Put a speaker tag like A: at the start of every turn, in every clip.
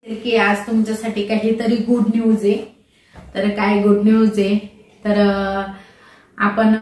A: की आज तुमच्यासाठी काहीतरी गुड न्यूज आहे। तर काय गुड न्यूज आहे तर आपण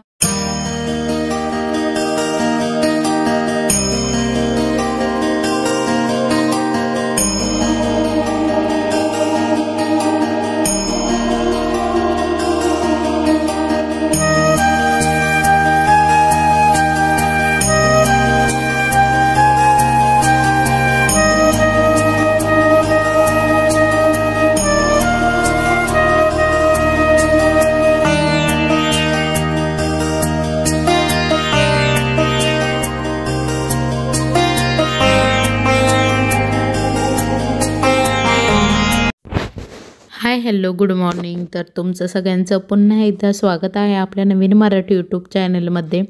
B: हाय हॅलो गुड मॉर्निंग। तर तुमचं सगळ्यांचं पुन्हा एकदा स्वागत आहे आपल्या नवीन मराठी यूट्यूब चॅनलमध्ये।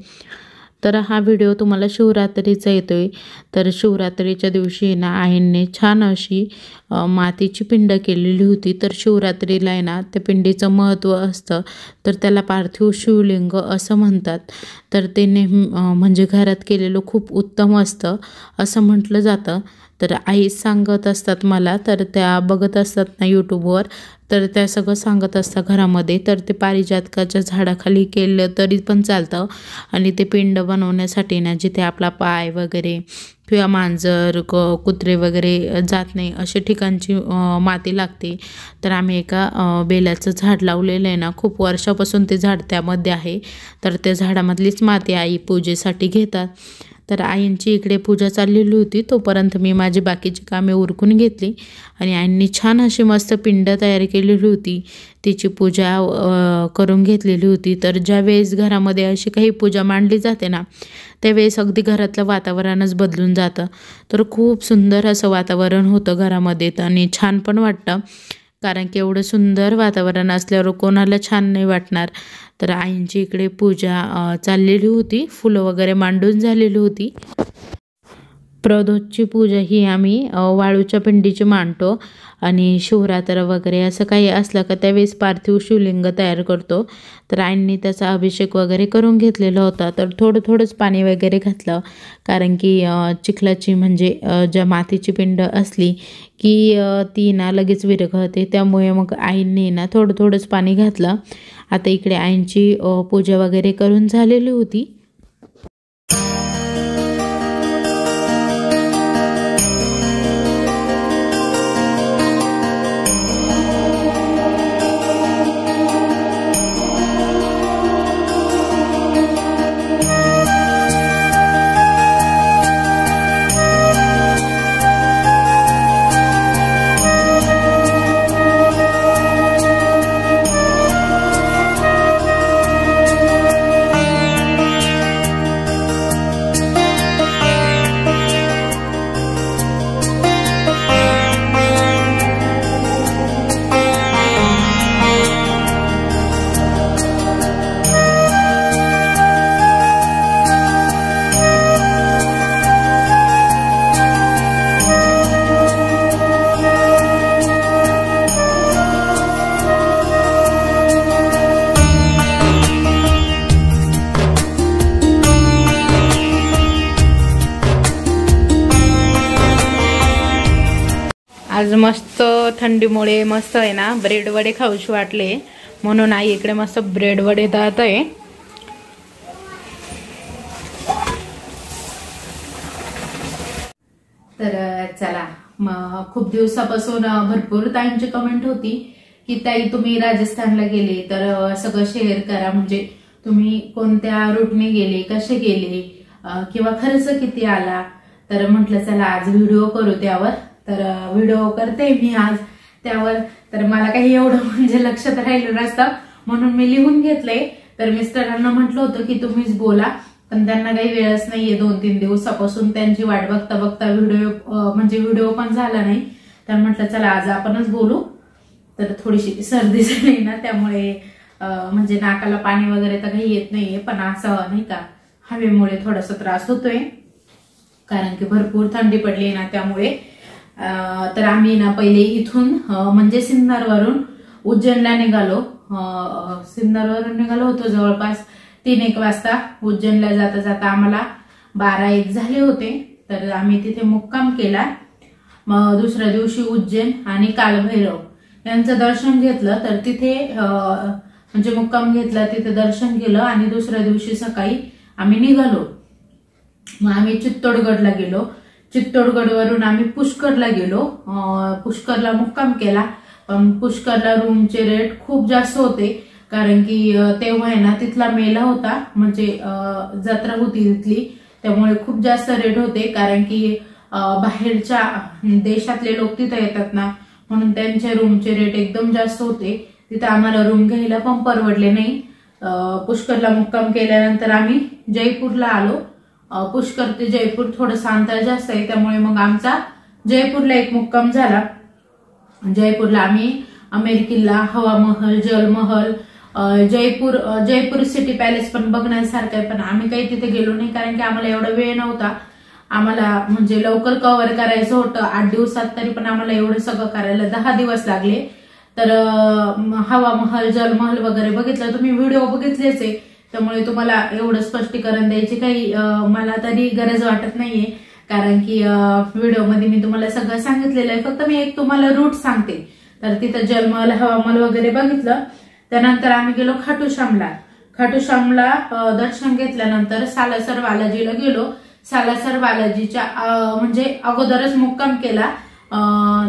B: तर हा व्हिडिओ तुम्हाला शिवरात्रीचा येतोय। तर शिवरात्रीच्या दिवशी ना आईंनी छान अशी मातीची पिंड केलेली होती। तर शिवरात्रीला आहे ना त्या पिंडीचं महत्त्व असतं, तर त्याला पार्थिव शिवलिंग असं म्हणतात। तर ते नेहमी म्हणजे घरात केलेलं खूप उत्तम असतं असं म्हटलं जातं। तर आई सांगत असतात मला, तर त्या बघत असतात ना यूट्यूबवर, तर त्या सगळं सांगत असतात घरामध्ये। तर ते पारिजातकाच्या झाडाखाली केलं तरी पण चालतं। आणि ते पिंड बनवण्यासाठी ना जिथे आपला पाय वगैरे किंवा मांजर कुत्रे वगैरे जात नाही अशा ठिकाणची माती लागते। तर आम्ही एका बेलाचं झाड लावलेलं आहे ना, खूप वर्षापासून ते झाड त्यामध्ये आहे। तर त्या झाडामधलीच माती आई पूजेसाठी घेतात। तर आईंची इकडे पूजा चाललेली होती, तोपर्यंत मी माझी बाकीची कामे उरकून घेतली आणि आईंनी छान अशी मस्त पिंड तयार केलेली होती, तिची पूजा करून घेतलेली होती। तर ज्यावेळेस घरामध्ये अशी काही पूजा मांडली जाते ना, त्यावेळेस अगदी घरातलं वातावरणच बदलून जातं। तर खूप सुंदर असं वातावरण होतं घरामध्ये आणि छान पण वाटतं, कारण की एवढं सुंदर वातावरण असल्यावर कोणाला छान नाही वाटणार। तर आईंची इकडे पूजा चाललेली होती, फुलं वगैरे मांडून झालेली होती। प्रदोषची पूजा ही आम्ही वाळूच्या पिंडीची मांडतो आणि शिवरात्र वगैरे असं काही असलं का त्यावेळेस पार्थिव शिवलिंग तयार करतो। तर आईंनी त्याचा अभिषेक वगैरे करून घेतलेला होता। तर थोडंच पाणी वगैरे घातलं, कारण की चिखलाची म्हणजे ज्या मातीची पिंड असली की ती ना लगेच विरघळते, त्यामुळे मग आईंनी ना थोडंच पाणी घातलं। आता इकडे आईंची पूजा वगैरे करून झालेली होती। आज मस्त थंडीमुळे मस्त आहे ना ब्रेड वडे खाऊशी वाटले, म्हणून आई इकडे मस्त ब्रेड वडे तळत आहे।
A: तर चला, खूप दिवसापासून भरपूर ताईंची कमेंट होती की ताई तुम्ही राजस्थानला गेले तर सगळं शेअर करा, म्हणजे तुम्ही कोणत्या रूटने गेले, कसे गेले किंवा खर्च किती आला। तर म्हटलं चला आज व्हिडिओ करू त्यावर। तर व्हिडिओ करते मी आज त्यावर। तर मला काही एवढं म्हणजे लक्षात राहिलं नसतं, म्हणून मी लिहून घेतलंय। तर मिस्टरांना म्हटलं होतं की तुम्हीच बोला, पण त्यांना काही वेळच नाहीये, 2-3 दिवसापासून त्यांची वाट बघता व्हिडिओ पण झाला नाही। तर म्हटलं चला आज आपणच बोलू। तर थोडीशी सर्दी झाली ना, त्यामुळे म्हणजे नाकाला पाणी वगैरे तर काही येत नाहीये, पण असं नाही का हवेमुळे थोडासा त्रास होतोय, कारण की भरपूर थंडी पडली ना त्यामुळे। तर आम्ही ना पहिले इथून म्हणजे सिन्नरवरून उज्जैनला निघालो। सिन्नरवरून निघालो होतो जवळपास 3-1 वाजता। उज्जैनला जाता जाता आम्हाला 12-1 झाले होते। तर आम्ही तिथे मुक्काम केला। मग दुसऱ्या दिवशी उज्जैन आणि कालभैरव यांचं दर्शन घेतलं. तर तिथे म्हणजे मुक्काम घेतला, तिथे दर्शन केलं आणि दुसऱ्या दिवशी सकाळी आम्ही निघालो. मग आम्ही चित्तोडगडला गेलो. चित्तोडगडवरून आम्ही पुष्करला गेलो. पुष्करला मुक्काम केला. पण पुष्करला रूमचे रेट खूप जास्त होते, कारण की तेव्हा आहे ना तिथला मेला होता, म्हणजे जत्रा होती तिथली, त्यामुळे खूप जास्त रेट होते. कारण की बाहेरच्या देशातले लोक तिथे येतात ना, म्हणून त्यांचे रूमचे रेट एकदम जास्त होते. तिथे आम्हाला रूम घ्यायला पण परवडले नाही. पुष्करला मुक्काम केल्यानंतर आम्ही जयपूरला आलो. पुष्कर ते जयपूर थोडंसं अंतर जास्त आहे, त्यामुळे मग आमचा जयपूरला एक मुक्काम झाला. जयपूरला आम्ही आमेर किल्ला, हवा महल, जलमहल, जयपूर सिटी पॅलेस पण बघण्यासारखं आहे. पण आम्ही काही तिथे गेलो नाही, कारण की आम्हाला एवढा वेळ नव्हता. आम्हाला म्हणजे लवकर कव्हर करायचं होतं 8 दिवसात, तरी पण आम्हाला एवढं सगळं करायला 10 दिवस लागले. तर हवा महल, जलमहल वगैरे बघितलं. तुम्ही व्हिडिओ बघितलेच आहे, त्यामुळे तुम्हाला एवढं स्पष्टीकरण द्यायची काही मला तरी गरज वाटत नाहीये, कारण की व्हिडिओमध्ये मी तुम्हाला सगळं सांगितलेलं आहे. फक्त मी एक तुम्हाला रूट सांगते. तर तिथं जलमहल, हवामहल वगैरे बघितलं. त्यानंतर आम्ही गेलो खाटूश्यामला. खाटूश्यामला दर्शन घेतल्यानंतर सालासर बालाजीला गेलो. सालासर बालाजीच्या म्हणजे अगोदरच मुक्काम केला.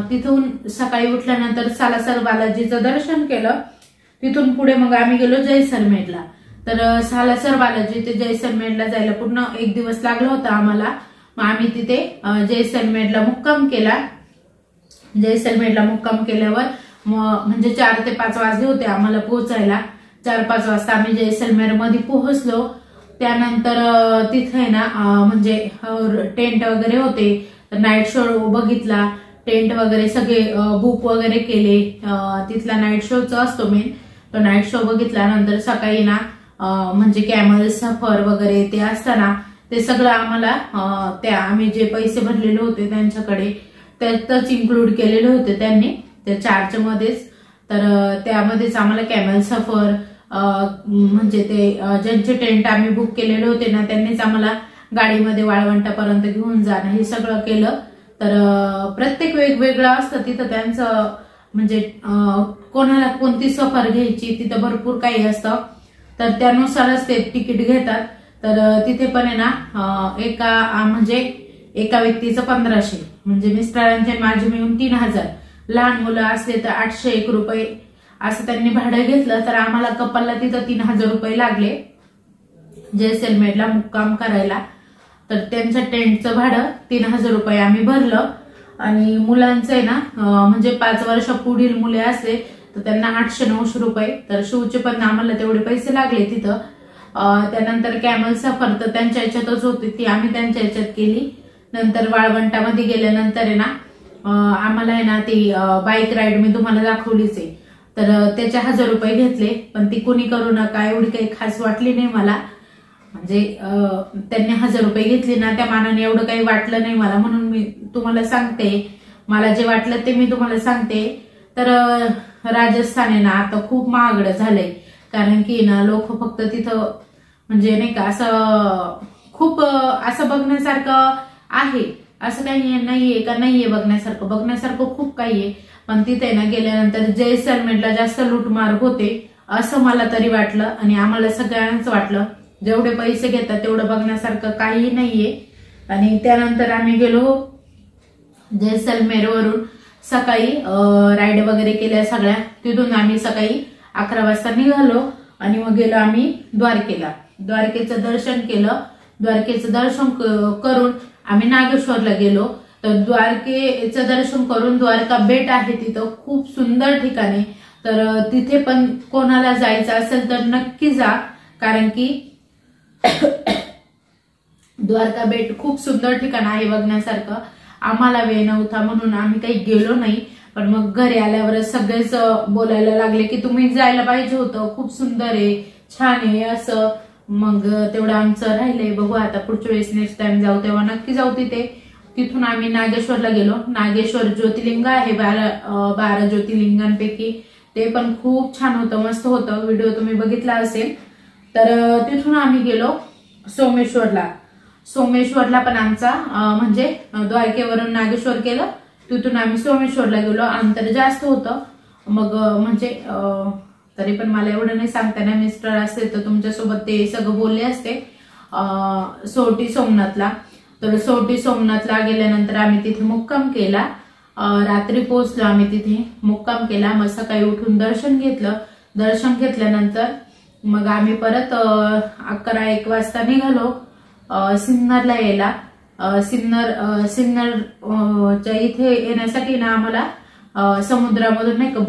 A: तिथून सकाळी उठल्यानंतर सालासर बालाजीचं दर्शन केलं. तिथून पुढे मग आम्ही गेलो जैसलमेरला. तर सालासर बालाजी ते जैसलमेरला जायला पूर्ण 1 दिवस लागला होता आम्हाला. मग आम्ही तिथे जैसलमेरला मुक्काम केला. जैसलमेरला मुक्काम केल्यावर म्हणजे 4 ते 5 वाजले होते आम्हाला पोहोचायला. 4-5 वाजता आम्ही जैसलमेर मध्ये पोहोचलो. त्यानंतर तिथे ना म्हणजे टेंट वगैरे होते, तर नाईट शो बघितला. टेंट वगैरे सगळे बुक वगैरे केले. तिथला नाईट शोचा असतो मेन, तो नाईट शो बघितल्यानंतर सकाळी ना म्हणजे कॅमल सफर वगैरे ते असताना ते सगळं आम्हाला त्या आम्ही जे पैसे भरलेले होते त्यांच्याकडे त्यातच इन्क्लूड केलेले होते त्यांनी, त्या चार्ज मध्येच. तर त्यामध्येच आम्हाला कॅमल सफर म्हणजे ते ज्यांचे टेंट आम्ही बुक केलेले होते ना, त्यांनीच आम्हाला गाडीमध्ये वाळवंटापर्यंत घेऊन जाणं हे सगळं केलं. तर प्रत्येक वेगवेगळं असतं तिथं त्यांचं, म्हणजे कोणाला कोणती सफर घ्यायची तिथं भरपूर काही असतं. तर त्यानुसारच ते तिकीट घेतात. तर तिथे पण आहे ना एका व्यक्तीचं 1500, म्हणजे मिस्टरांचे माझे मिळून 3000, लहान मुलं असले तर 801 रुपये असं त्यांनी भाडं घेतलं. तर आम्हाला कपलला तिथं 3000 रुपये लागले जैसलमेरला मुक्काम करायला. तर त्यांचं टेंटचं भाडं 3000 रुपये आम्ही भरलं. आणि मुलांचं आहे ना म्हणजे 5 वर्ष पुढील मुले असले तर त्यांना 800-900 रुपये. तर शिवचे पण आम्हाला तेवढे पैसे लागले तिथं. त्यानंतर कॅमल सफर तर त्यांच्या याच्यातच होती, ती आम्ही त्यांच्या याच्यात केली. नंतर वाळवंटामध्ये गेल्यानंतर आहे ना आम्हाला आहे ना ती बाईक राईड मी तुम्हाला दाखवलीच आहे. तर त्याचे 1000 रुपये घेतले, पण ती कोणी करू नका एवढी काही खास वाटली नाही मला. म्हणजे त्यांनी 1000 रुपये घेतले ना, त्या मानाने एवढं काही वाटलं नाही मला, म्हणून मी तुम्हाला सांगते. मला जे वाटलं ते मी तुम्हाला सांगते. तर राजस्थान आहे ना आता खूप महागडं झालंय, कारण की ना लोक फक्त तिथं म्हणजे नाही का असं खूप असं बघण्यासारखं आहे, असं काही नाहीये का नाहीये बघण्यासारखं खूप काही आहे. पण तिथे ना गेल्यानंतर जैसलमेरला जास्त लूटमार होते असं मला तरी वाटलं, आणि आम्हाला सगळ्यांनाच वाटलं. जेवढे पैसे घेतात तेवढं बघण्यासारखं काही नाहीये. आणि त्यानंतर आम्ही गेलो जैसलमेरवरून सकाळी राईड वगैरे केल्या सगळ्या. तिथून आम्ही सकाळी 11 वाजता निघालो आणि मग गेलो आम्ही द्वारकेला. द्वारकेचं दर्शन केलं. द्वारकेचं दर्शन करून आम्ही नागेश्वरला गेलो. तर द्वारकेचं दर्शन करून द्वारका बेट आहे तिथं, खूप सुंदर ठिकाणी. तर तिथे पण कोणाला जायचं असेल तर नक्की जा, कारण की द्वारका बेट खूप सुंदर ठिकाण आहे बघण्यासारखं. आम्हाला वेळ नव्हता म्हणून आम्ही काही गेलो नाही. पण मग घरी आल्यावरच सगळेच बोलायला लागले की तुम्ही जायला पाहिजे होतं, खूप सुंदर आहे, छान आहे असं. मग तेवढं आमचं राहिलंय, बघू आता पुढच्या वेळेस नेक्स्ट टाइम जाऊ तेव्हा नक्की जाऊ तिथे. तिथून आम्ही नागेश्वरला गेलो. नागेश्वर ज्योतिर्लिंग आहे 12 ज्योतिर्लिंगांपैकी, ते पण खूप छान होतं, मस्त होतं. व्हिडिओ तुम्ही बघितला असेल. तर तिथून आम्ही गेलो सोमेश्वरला. सोमेश्वरला पण आमचा म्हणजे द्वारकेवरून नागेश्वर केलं, तिथून आम्ही सोमेश्वरला गेलो. अंतर जास्त होतं, मग म्हणजे तरी पण मला एवढं नाही सांगता येणार. मिस्टर असते तर तुमच्यासोबत ते सगळं बोलले असते. सोरटी सोमनाथला, तर सोरटी सोमनाथला गेल्यानंतर आम्ही तिथे मुक्काम केला. रात्री पोहोचलो आम्ही तिथे, मुक्काम केला. मग सकाळी उठून दर्शन घेतलं. दर्शन घेतल्यानंतर मग आम्ही परत 11-1 वाजता निघालो सिन्नरला यायला. सिन्नरच्या इथे येण्यासाठी ना आम्हाला समुद्रामधून नाही का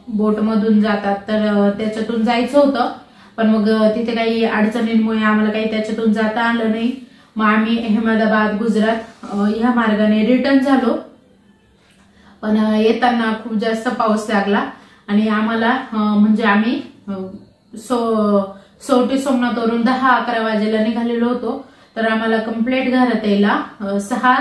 A: बोट मधून जातात, तर त्याच्यातून जायचं होतं. पण मग तिथे काही अडचणींमुळे आम्हाला काही त्याच्यातून जाता आलं नाही. मग आम्ही अहमदाबाद, गुजरात ह्या मार्गाने रिटर्न झालो. पण येताना खूप जास्त पाऊस लागला आणि आम्हाला म्हणजे आम्ही सोरटी सोमनाथवरून 10-11 वाजेला निघालेलो होतो. तर आम्हाला कंप्लीट घरात यायला 6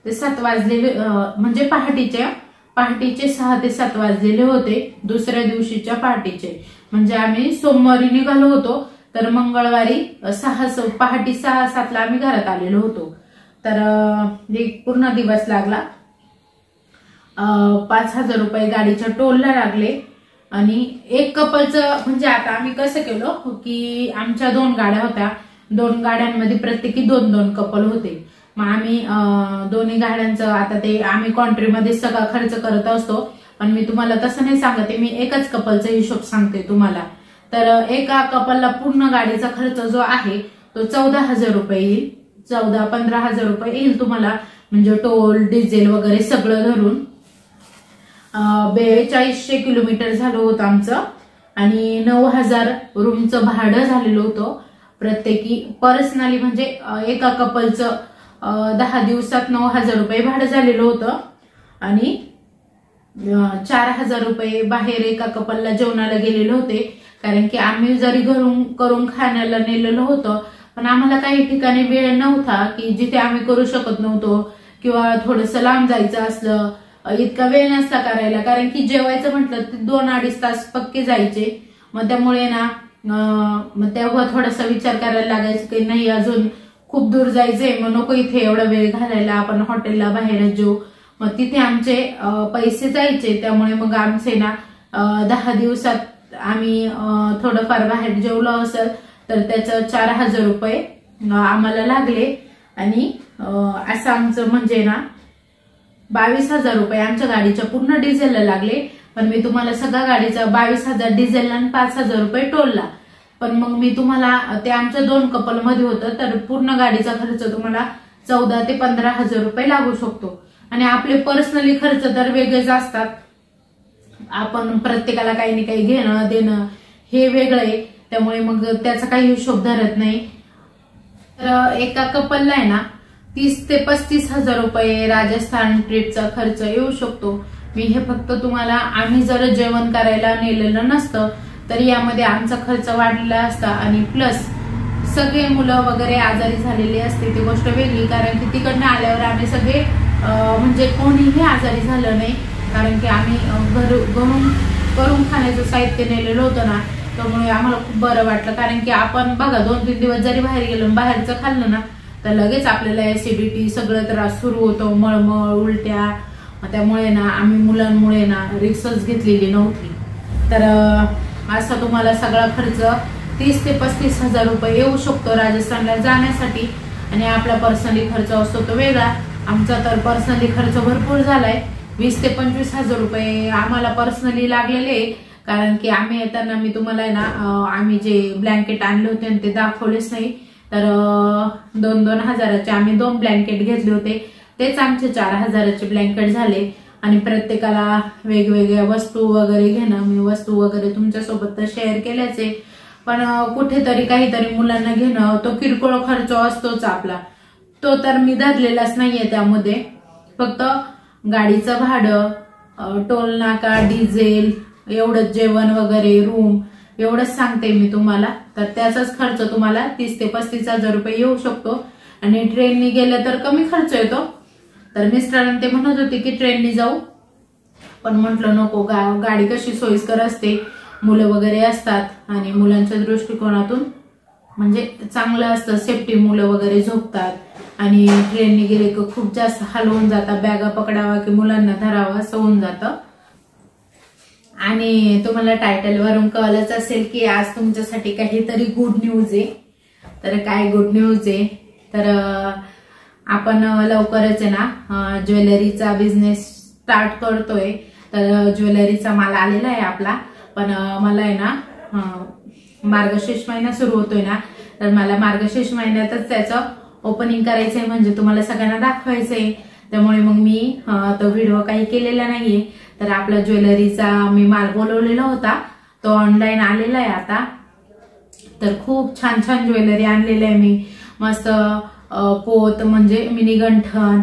A: ते 7 वाजलेले, म्हणजे पहाटेचे 6 ते 7 वाजलेले होते. दुसऱ्या दिवशीच्या पहाटेचे, म्हणजे आम्ही सोमवारी निघालो होतो, तर मंगळवारी पहाटे 6-7ला आम्ही घरात आलेलो होतो. तर एक पूर्ण दिवस लागला. 5,000 रुपये गाडीच्या टोलला लागले. आणि एक कपलचं म्हणजे आता आम्ही कसं केलो की आमच्या 2 गाड्या होत्या, 2 गाड्यांमध्ये प्रत्येकी 2-2 कपल होते. मग आम्ही दोन्ही गाड्यांचं आता ते आम्ही कॉन्ट्रीमध्ये सगळा खर्च करत असतो. पण मी तुम्हाला तसं नाही सांगते, मी एकच कपलचा हिशोब सांगते तुम्हाला. तर एका कपलला पूर्ण गाडीचा खर्च जो आहे तो 14,000 रुपये येईल. 14-15,000 रुपये येईल तुम्हाला, म्हणजे टोल, डिझेल वगैरे सगळं धरून. 4200 किलोमीटर झालं होतं आमचं. आणि 9,000 रूमचं भाडं झालेलं होतं प्रत्येकी. पर्सनली म्हणजे एका कपलचं 10 दिवसात 9,000 रुपये भाडं झालेलं होतं. आणि 4,000 रुपये बाहेर एका कपलला जेवणाला गेलेले होते. कारण की आम्ही जरी घरून करून खाण्याला नेलेलं होतं, पण आम्हाला काही ठिकाणी वेळ नव्हता की जिथे आम्ही करू शकत नव्हतो, किंवा थोडंसं लांब जायचं असलं, इतका वेळ नसता करायला. कारण की जेवायचं म्हटलं तर 2-2.5 तास पक्के जायचे. मग त्यामुळे ना मग तेव्हा थोडासा विचार करायला लागायचा की नाही, अजून खूप दूर जायचंय, मग नको इथे एवढा वेळ घालायला, आपण हॉटेलला बाहेरच जेऊ. मग तिथे आमचे पैसे जायचे. त्यामुळे मग आमचे ना 10 दिवसात आम्ही थोडंफार बाहेर जेवलो असेल तर त्याचं 4,000 रुपये आम्हाला लागले. आणि असं आमचं म्हणजे ना 22,000 रुपये आमच्या गाडीच्या पूर्ण डिझेलला लागले. पण मी तुम्हाला सगळ्या गाडीचा 22,000 डिझेलला आणि 5,000 रुपये टोलला. पण मग मी तुम्हाला ते आमच्या 2 कपल मध्ये होतं, तर पूर्ण गाडीचा खर्च तुम्हाला 14,000 ते 15,000 रुपये लागू शकतो. आणि आपले पर्सनली खर्च तर वेगळेच असतात. आपण प्रत्येकाला काही ना काही घेणं देणं हे वेगळं आहे, त्यामुळे मग त्याचा काही हिशोब धरत नाही. तर एका कपलला आहे ना 30,000 ते 35,000 रुपये राजस्थान ट्रिपचा खर्च येऊ शकतो. मी हे फक्त तुम्हाला, आम्ही जर जेवण करायला नेलेलं नसतं तर यामध्ये आमचा खर्च वाढलेला असता. आणि प्लस सगळे मुलं वगैरे आजारी झालेली असते, ती गोष्ट वेगळी. कारण की तिकडनं आल्यावर आम्ही सगळे म्हणजे कोणीही आजारी झालं नाही. कारण की आम्ही घरून करून खाण्याचं साहित्य नेलेलं होतं ना, त्यामुळे आम्हाला खूप बरं वाटलं. कारण की आपण बघा 2-3 दिवस जरी बाहेर गेलो, बाहेरचं खाल्लं ना, तर लगेच आपल्याला ऍसिडिटी सगळं त्रास सुरू होतो, मळमळ, उलट्या. त्यामुळे ना आम्ही मुलांमुळे ना रिक्सच घेतलेली नव्हती. तर असा तुम्हाला सगळा खर्च 30,000 ते 35,000 रुपये येऊ शकतो राजस्थानला जाण्यासाठी. आणि आपला पर्सनली खर्च असतो तो वेगळा. आमचा तर पर्सनली खर्च भरपूर झालाय. 20,000 ते 25,000 रुपये आम्हाला पर्सनली लागलेले. कारण की आम्ही येताना मी तुम्हाला ना आम्ही जे ब्लँकेट आणले होते ते दाखवलेच नाही. तर 2-2 हजाराचे आम्ही 2 ब्लँकेट घेतले होते, तेच आमचे 4,000चे ब्लँकेट झाले. आणि प्रत्येकाला वेगवेगळ्या वस्तू वगैरे घेणं, मी वस्तू वगैरे तुमच्यासोबत तर शेअर केल्याच आहे. पण कुठेतरी काहीतरी मुलांना घेणं, तो किरकोळ खर्च असतोच आपला, तो तर मी धरलेलाच नाहीये त्यामध्ये. फक्त गाडीचं भाडं, टोल नाका, डिझेल, एवढंच जेवण वगैरे, रूम, एवढंच सांगते मी तुम्हाला. तर त्याचाच खर्च तुम्हाला 30,000 ते 35,000 रुपये येऊ शकतो. आणि ट्रेननी गेलं तर कमी खर्च येतो. तर मिस्टरांनी ते म्हणत होते की ट्रेननी जाऊ, पण म्हटलं नको, गाडी कशी सोयीस्कर असते, मुलं वगैरे असतात आणि मुलांच्या दृष्टिकोनातून म्हणजे चांगलं असतं, सेफ्टी, मुलं वगैरे झोपतात आणि ट्रेनने गेले की खूप जास्त हाल होऊन जातात, बॅगा पकडावा की मुलांना धरावा असं होऊन जातं. आणि तुम्हाला टायटल वरून कळलंच असेल की आज तुमच्यासाठी काहीतरी गुड न्यूज आहे. तर काय गुड न्यूज आहे, तर आपण लवकरच आहे ना ज्वेलरीचा बिझनेस स्टार्ट करतोय. तर ज्वेलरीचा माल आलेला आहे आपला, पण मला आहे ना मार्गशीर्ष महिना सुरू होतोय ना, तर मला मार्गशीर्ष महिन्यातच त्याचं ओपनिंग करायचंय, म्हणजे तुम्हाला सगळ्यांना दाखवायचंय. त्यामुळे मग मी तो व्हिडिओ काही केलेला नाहीये. तर आपला ज्वेलरीचा मी माल बोलवलेला होता, तो ऑनलाईन आलेला आहे आता. तर खूप छान छान ज्वेलरी आणलेलं आहे मी, मस्त पोत म्हणजे मिनी गंठण,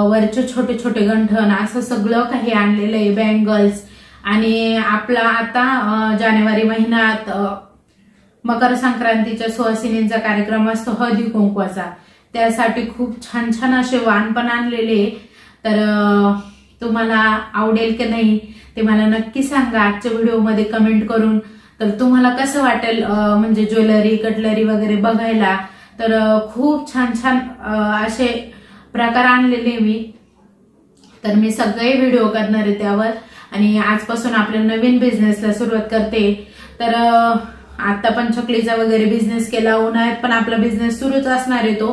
A: वरचे छोटे छोटे गंठण, असं सगळं काही आणलेलं आहे, बँगल्स. आणि आपला आता जानेवारी महिन्यात मकर संक्रांतीच्या सुवासिनींचा कार्यक्रम असतो हळदी कुंकवाचा, त्यासाठी खूप छान छान असे वाण पण आणलेले. तर तुम्हाला आवडेल की नाही ते मला नक्की सांगा आजच्या व्हिडिओमध्ये कमेंट करून. तर तुम्हाला कसं वाटेल म्हणजे ज्वेलरी कटलरी वगैरे बघायला. तर खूप छान छान असे प्रकार आणलेले मी. तर मी सगळे व्हिडिओ करणार आहे त्यावर. आणि आजपासून आपल्या नवीन बिझनेसला सुरुवात करते. तर आता पण चकलीचा वगैरे बिझनेस केला, उन्हाळ्यात पण आपला बिझनेस सुरूच असणार आहे तो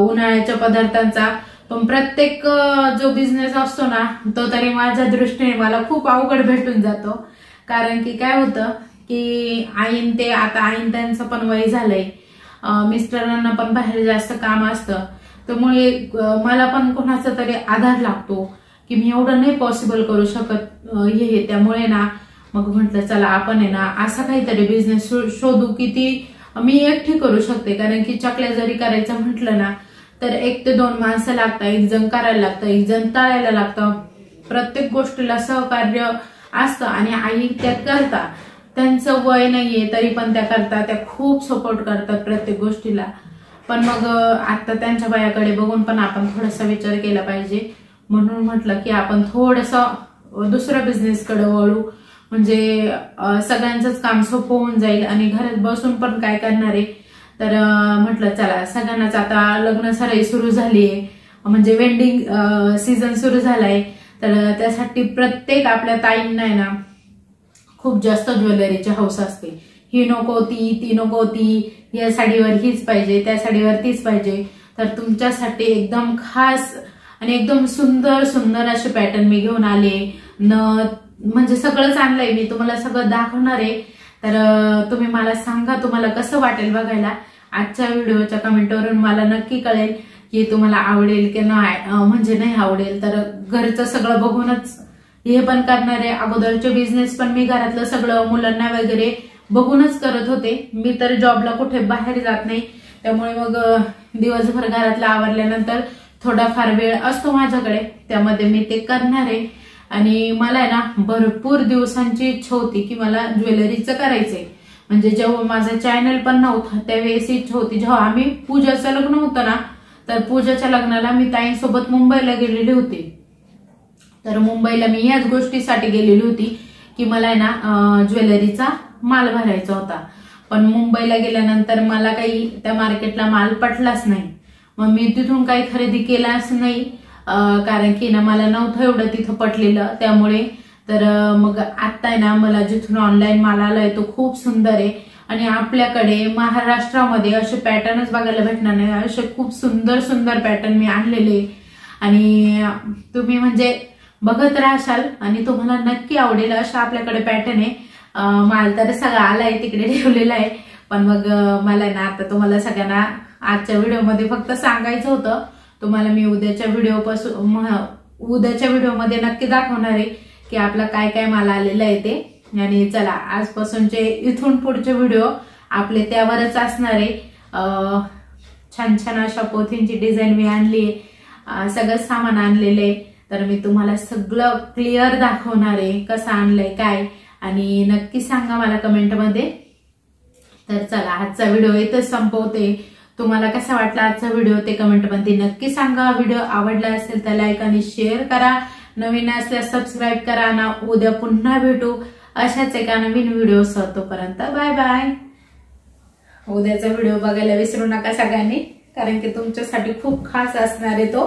A: उन्हाळ्याच्या पदार्थांचा. पण प्रत्येक जो बिझनेस असतो ना तो तरी माझ्या दृष्टीने मला खूप अवघड भेटून जातो. कारण की काय होतं की आईन ते आता आईन त्यांचं पण वय झालंय, मिस्टरांना पण बाहेर जास्त काम असतं, त्यामुळे मला पण कोणाचा तरी आधार लागतो की मी एवढं नाही पॉसिबल करू शकत हे. त्यामुळे ना मग म्हटलं चला आपण आहे ना असा काहीतरी बिझनेस शोधू की ती मी एकटी करू शकते. कारण की चकल्या जरी करायचं म्हटलं ना तर 1 ते 2 माणसं लागतात, 1 जण करायला लागतं, 1 जण तळायला लागतं, प्रत्येक गोष्टीला सहकार्य असतं. आणि आई त्या करतात, त्यांचं वय नाहीये तरी पण त्या करतात, त्या खूप सपोर्ट करतात प्रत्येक गोष्टीला. पण मग आता त्यांच्या वयाकडे बघून पण आपण थोडासा विचार केला पाहिजे. म्हणून म्हटलं की आपण थोडंसं दुसऱ्या बिझनेसकडे वळू, म्हणजे सगळ्यांचंच काम सोपं होऊन जाईल आणि घरात बसून पण काय करणार आहे. तर म्हटलं चला सगळ्यांनाच आता लग्न सराई सुरू झालीये, म्हणजे वेडिंग सीझन सुरू झालाय. तर त्यासाठी प्रत्येक आपल्या ताईंना आहे ना खूप जास्त ज्वेलरीची हौस असते. ही नको ती नको ती, या साडीवर हीच पाहिजे, त्या साडीवर तीच पाहिजे. तर तुमच्यासाठी एकदम खास आणि एकदम सुंदर सुंदर असे पॅटर्न मी घेऊन आले. म्हणजे सगळंच आणलंय मी, तुम्हाला सगळं दाखवणार आहे. तर तुम्ही मला सांगा तुम्हाला कसं वाटेल बघायला. आजच्या व्हिडिओच्या कमेंटवरून मला नक्की कळेल की तुम्हाला आवडेल की नाही, म्हणजे नाही आवडेल. तर घरचं सगळं बघूनच हे पण करणार आहे. अगोदरचे बिझनेस पण मी घरातलं सगळं मुलांना वगैरे बघूनच करत होते. मी तर जॉबला कुठे बाहेर जात नाही, त्यामुळे मग दिवसभर घरातला आवरल्यानंतर थोडाफार वेळ असतो माझ्याकडे, त्यामध्ये मी ते करणार आहे. आणि मला आहे ना भरपूर दिवसांची इच्छा होती की मला ज्वेलरीचं करायचंय. म्हणजे जेव्हा माझं चॅनल पण नव्हतं त्यावेळेस इच्छा होती. जेव्हा आम्ही पूजाचं लग्न होतं ना, तर पूजाच्या लग्नाला मी ताईंसोबत मुंबईला गेलेली होती. तर मुंबईला मी याच गोष्टीसाठी गेलेली होती की मला आहे ना ज्वेलरीचा माल भरायचा होता. पण मुंबईला गेल्यानंतर मला काही त्या मार्केटला माल पटलाच नाही. मग मी तिथून काही खरेदी केलाच नाही, कारण की ना मला नव्हतं एवढं तिथं पटलेलं. त्यामुळे तर मग आता आहे ना मला जिथून ऑनलाईन माल आलाय तो खूप सुंदर आहे. आणि आपल्याकडे महाराष्ट्रामध्ये असे पॅटर्नच बघायला भेटणार नाही, असे खूप सुंदर सुंदर पॅटर्न मी आणलेले. आणि तुम्ही म्हणजे बघत राहशाल आणि तुम्हाला नक्की आवडेल अशा आपल्याकडे पॅटर्न आहे. माल तर सगळा आलाय तिकडे ठेवलेला आहे. पण मग मला ना आता तुम्हाला सगळ्यांना आजच्या व्हिडिओमध्ये फक्त सांगायचं होतं. तुम्हाला मी उद्याच्या व्हिडिओमध्ये नक्की दाखवणार आहे की आपला काय काय माल आलेला आहे ते. आणि चला आजपासूनचे इथून पुढचे व्हिडिओ आपले त्यावरच असणार आहे. छान छान अशा पोथींची डिझाईन मी आणली, सगळं सामान आणलेले. तर मी तुम्हाला सगळं क्लिअर दाखवणार आहे कसं आणलंय काय, आणि नक्की सांगा मला कमेंटमध्ये. तर चला आजचा व्हिडिओ इथंच संपवते. तुम्हाला कसा वाटला आजचा व्हिडिओ ते कमेंटमध्ये नक्की सांगा. व्हिडिओ आवडला असेल तर लाईक आणि शेअर करा. नवीन असल्यास सबस्क्राईब करा ना. उद्या पुन्हा भेटू अशाच एका नवीन व्हिडिओ सह. तोपर्यंत बाय बाय. उद्याचा व्हिडिओ बघायला विसरू नका सगळ्यांनी. कारण की तुमच्यासाठी खूप खास असणार आहे तो.